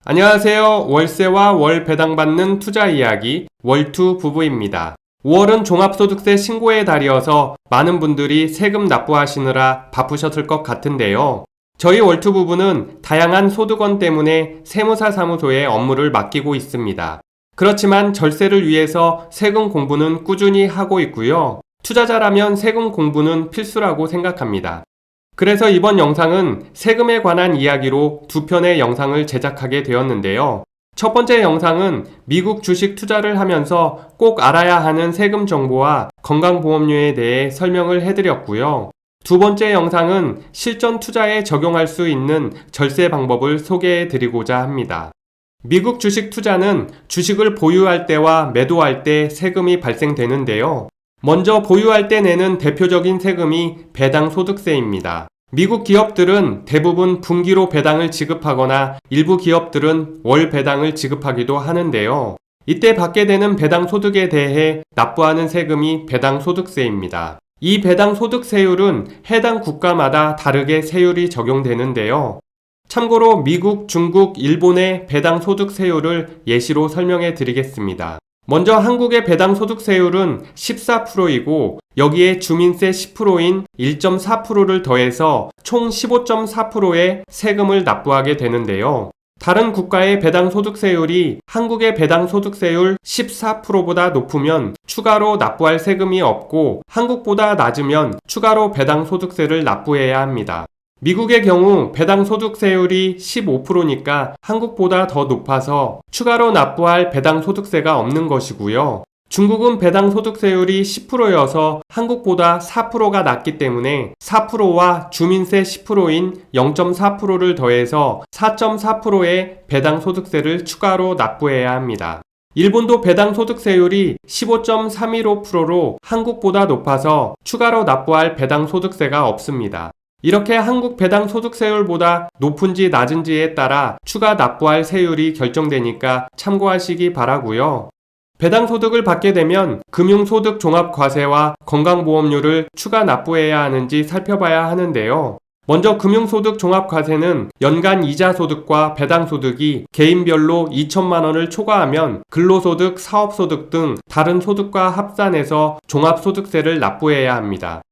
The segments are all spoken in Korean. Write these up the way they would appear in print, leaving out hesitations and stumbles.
안녕하세요. 월세와 월 배당받는 투자 이야기 월투 부부입니다. 5월은 종합소득세 신고의 달이어서 많은 분들이 세금 납부하시느라 바쁘셨을 것 같은데요. 저희 월투 부부는 다양한 소득원 때문에 세무사 사무소에 업무를 맡기고 있습니다. 그렇지만 절세를 위해서 세금 공부는 꾸준히 하고 있고요. 투자자라면 세금 공부는 필수라고 생각합니다. 그래서 이번 영상은 세금에 관한 이야기로 두 편의 영상을 제작하게 되었는데요. 첫 번째 영상은 미국 주식 투자를 하면서 꼭 알아야 하는 세금 정보와 건강보험료에 대해 설명을 해드렸고요. 두 번째 영상은 실전 투자에 적용할 수 있는 절세 방법을 소개해드리고자 합니다. 미국 주식 투자는 주식을 보유할 때와 매도할 때 세금이 발생되는데요. 먼저 보유할 때 내는 대표적인 세금이 배당 소득세입니다. 미국 기업들은 대부분 분기로 배당을 지급하거나 일부 기업들은 월 배당을 지급하기도 하는데요. 이때 받게 되는 배당 소득에 대해 납부하는 세금이 배당 소득세입니다. 이 배당 소득세율은 해당 국가마다 다르게 세율이 적용되는데요. 참고로 미국, 중국, 일본의 배당 소득세율을 예시로 설명해 드리겠습니다. 먼저 한국의 배당 소득세율은 14%이고 여기에 주민세 10%인 1.4%를 더해서 총 15.4%의 세금을 납부하게 되는데요. 다른 국가의 배당 소득세율이 한국의 배당 소득세율 14%보다 높으면 추가로 납부할 세금이 없고 한국보다 낮으면 추가로 배당 소득세를 납부해야 합니다. 미국의 경우 배당 소득세율이 15%니까 한국보다 더 높아서 추가로 납부할 배당 소득세가 없는 것이고요. 중국은 배당 소득세율이 10%여서 한국보다 4%가 낮기 때문에 4%와 주민세 10%인 0.4%를 더해서 4.4%의 배당 소득세를 추가로 납부해야 합니다. 일본도 배당 소득세율이 15.315%로 한국보다 높아서 추가로 납부할 배당 소득세가 없습니다. 이렇게 한국 배당 소득세율보다 높은지 낮은지에 따라 추가 납부할 세율이 결정되니까 참고하시기 바라고요. 배당 소득을 받게 되면 금융소득 종합과세와 건강보험료를 추가 납부해야 하는지 살펴봐야 하는데요. 먼저 금융소득 종합과세는 연간 이자소득과 배당소득이 개인별로 2천만 원을 초과하면 근로소득, 사업소득 등 다른 소득과 합산해서 종합소득세를 납부해야 합니다.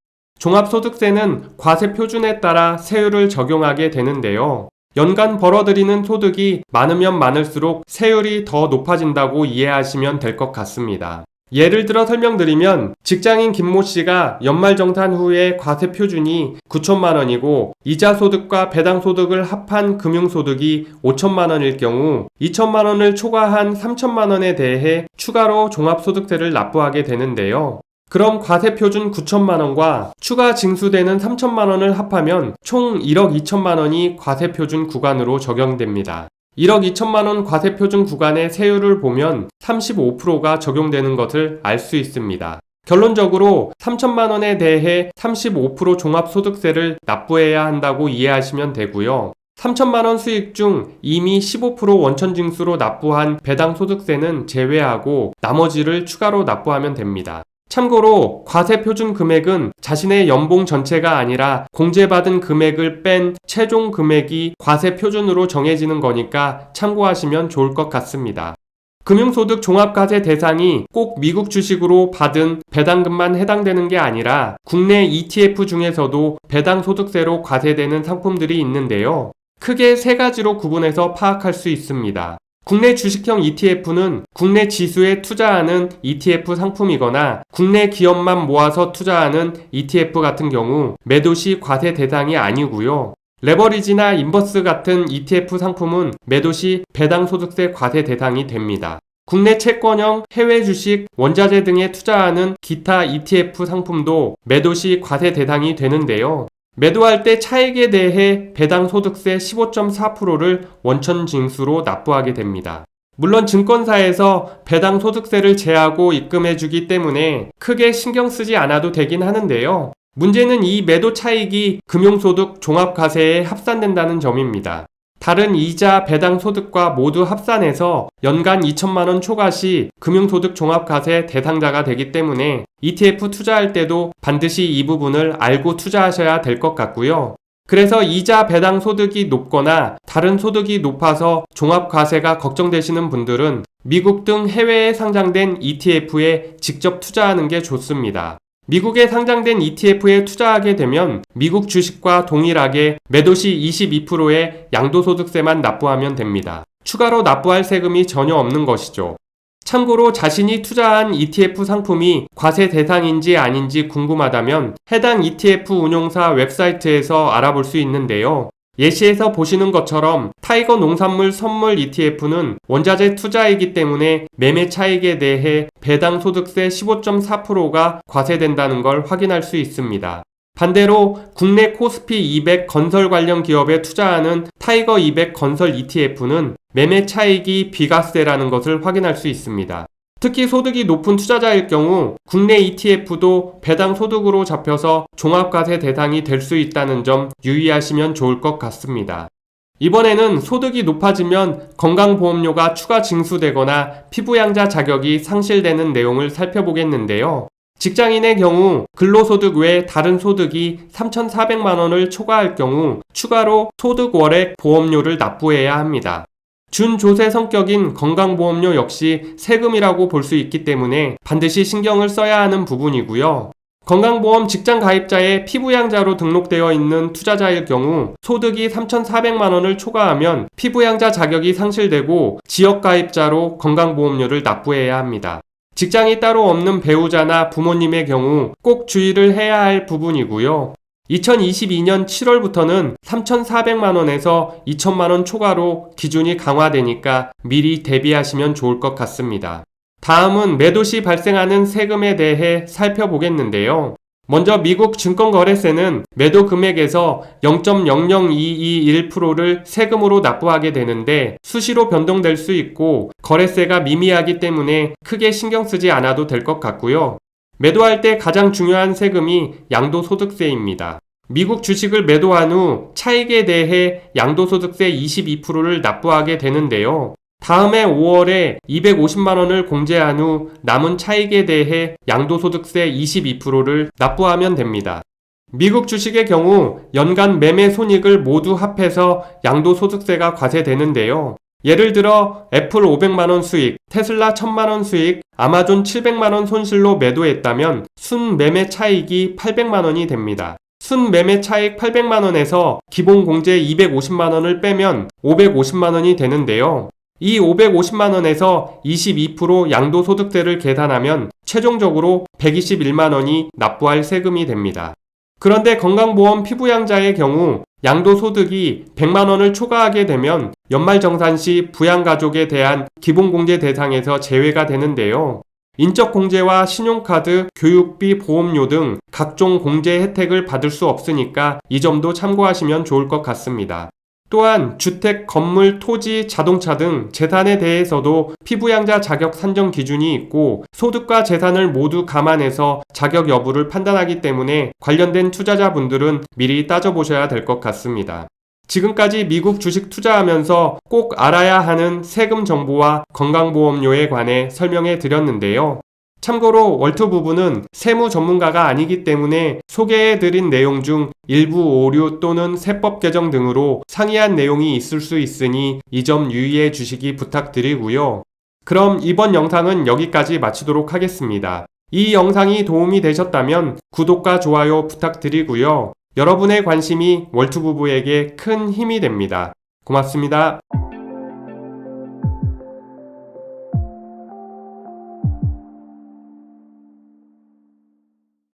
종합소득세는 과세 표준에 따라 세율을 적용하게 되는데요. 연간 벌어들이는 소득이 많으면 많을수록 세율이 더 높아진다고 이해하시면 될 것 같습니다. 예를 들어 설명드리면 직장인 김모 씨가 연말정산 후에 과세 표준이 9천만 원이고 이자소득과 배당소득을 합한 금융소득이 5천만 원일 경우 2천만 원을 초과한 3천만 원에 대해 추가로 종합소득세를 납부하게 되는데요. 그럼 과세표준 9천만 원과 추가 징수되는 3천만 원을 합하면 총 1억 2천만 원이 과세표준 구간으로 적용됩니다. 1억 2천만 원 과세표준 구간의 세율을 보면 35%가 적용되는 것을 알 수 있습니다. 결론적으로 3천만 원에 대해 35% 종합소득세를 납부해야 한다고 이해하시면 되고요. 3천만 원 수익 중 이미 15% 원천징수로 납부한 배당소득세는 제외하고 나머지를 추가로 납부하면 됩니다. 참고로 과세 표준 금액은 자신의 연봉 전체가 아니라 공제받은 금액을 뺀 최종 금액이 과세 표준으로 정해지는 거니까 참고하시면 좋을 것 같습니다. 금융소득 종합과세 대상이 꼭 미국 주식으로 받은 배당금만 해당되는 게 아니라 국내 ETF 중에서도 배당소득세로 과세되는 상품들이 있는데요. 크게 세 가지로 구분해서 파악할 수 있습니다. 국내 주식형 ETF는 국내 지수에 투자하는 ETF 상품이거나 국내 기업만 모아서 투자하는 ETF 같은 경우 매도 시 과세 대상이 아니고요. 레버리지나 인버스 같은 ETF 상품은 매도 시 배당소득세 과세 대상이 됩니다. 국내 채권형, 해외 주식, 원자재 등에 투자하는 기타 ETF 상품도 매도 시 과세 대상이 되는데요. 매도할 때 차익에 대해 배당 소득세 15.4%를 원천 징수로 납부하게 됩니다. 물론 증권사에서 배당 소득세를 제하고 입금해주기 때문에 크게 신경 쓰지 않아도 되긴 하는데요. 문제는 이 매도 차익이 금융소득 종합과세에 합산된다는 점입니다. 다른 이자, 배당 소득과 모두 합산해서 연간 2천만 원 초과 시 금융소득 종합과세 대상자가 되기 때문에 ETF 투자할 때도 반드시 이 부분을 알고 투자하셔야 될 것 같고요. 그래서 이자 배당 소득이 높거나 다른 소득이 높아서 종합과세가 걱정되시는 분들은 미국 등 해외에 상장된 ETF에 직접 투자하는 게 좋습니다. 미국에 상장된 ETF에 투자하게 되면 미국 주식과 동일하게 매도시 22%의 양도소득세만 납부하면 됩니다. 추가로 납부할 세금이 전혀 없는 것이죠. 참고로 자신이 투자한 ETF 상품이 과세 대상인지 아닌지 궁금하다면 해당 ETF 운용사 웹사이트에서 알아볼 수 있는데요. 예시에서 보시는 것처럼 타이거 농산물 선물 ETF는 원자재 투자이기 때문에 매매 차익에 대해 배당 소득세 15.4%가 과세된다는 걸 확인할 수 있습니다. 반대로 국내 코스피 200 건설 관련 기업에 투자하는 타이거 200 건설 ETF는 매매 차익이 비과세라는 것을 확인할 수 있습니다. 특히 소득이 높은 투자자일 경우 국내 ETF도 배당 소득으로 잡혀서 종합과세 대상이 될 수 있다는 점 유의하시면 좋을 것 같습니다. 이번에는 소득이 높아지면 건강보험료가 추가 징수되거나 피부양자 자격이 상실되는 내용을 살펴보겠는데요. 직장인의 경우 근로소득 외 다른 소득이 3,400만 원을 초과할 경우 추가로 소득월액 보험료를 납부해야 합니다. 준조세 성격인 건강보험료 역시 세금이라고 볼 수 있기 때문에 반드시 신경을 써야 하는 부분이고요. 건강보험 직장 가입자의 피부양자로 등록되어 있는 투자자일 경우 소득이 3,400만 원을 초과하면 피부양자 자격이 상실되고 지역가입자로 건강보험료를 납부해야 합니다. 직장이 따로 없는 배우자나 부모님의 경우 꼭 주의를 해야 할 부분이고요. 2022년 7월부터는 3,400만 원에서 2,000만 원 초과로 기준이 강화되니까 미리 대비하시면 좋을 것 같습니다. 다음은 매도 시 발생하는 세금에 대해 살펴보겠는데요. 먼저 미국 증권거래세는 매도 금액에서 0.00221%를 세금으로 납부하게 되는데 수시로 변동될 수 있고 거래세가 미미하기 때문에 크게 신경 쓰지 않아도 될 것 같고요. 매도할 때 가장 중요한 세금이 양도소득세입니다. 미국 주식을 매도한 후 차익에 대해 양도소득세 22%를 납부하게 되는데요. 다음해 5월에 250만 원을 공제한 후 남은 차익에 대해 양도소득세 22%를 납부하면 됩니다. 미국 주식의 경우 연간 매매 손익을 모두 합해서 양도소득세가 과세되는데요. 예를 들어 애플 500만 원 수익, 테슬라 1000만 원 수익, 아마존 700만 원 손실로 매도했다면 순 매매 차익이 800만 원이 됩니다. 순 매매 차익 800만 원에서 기본 공제 250만 원을 빼면 550만 원이 되는데요. 이 550만 원에서 22% 양도소득세를 계산하면 최종적으로 121만 원이 납부할 세금이 됩니다. 그런데 건강보험 피부양자의 경우 양도소득이 100만 원을 초과하게 되면 연말정산 시 부양가족에 대한 기본공제 대상에서 제외가 되는데요. 인적공제와 신용카드, 교육비, 보험료 등 각종 공제 혜택을 받을 수 없으니까 이 점도 참고하시면 좋을 것 같습니다. 또한 주택, 건물, 토지, 자동차 등 재산에 대해서도 피부양자 자격 산정 기준이 있고 소득과 재산을 모두 감안해서 자격 여부를 판단하기 때문에 관련된 투자자분들은 미리 따져보셔야 될 것 같습니다. 지금까지 미국 주식 투자하면서 꼭 알아야 하는 세금 정보와 건강보험료에 관해 설명해 드렸는데요. 참고로 월투 부부는 세무 전문가가 아니기 때문에 소개해드린 내용 중 일부 오류 또는 세법 개정 등으로 상이한 내용이 있을 수 있으니 이 점 유의해 주시기 부탁드리고요. 그럼 이번 영상은 여기까지 마치도록 하겠습니다. 이 영상이 도움이 되셨다면 구독과 좋아요 부탁드리고요. 여러분의 관심이 월투 부부에게 큰 힘이 됩니다. 고맙습니다.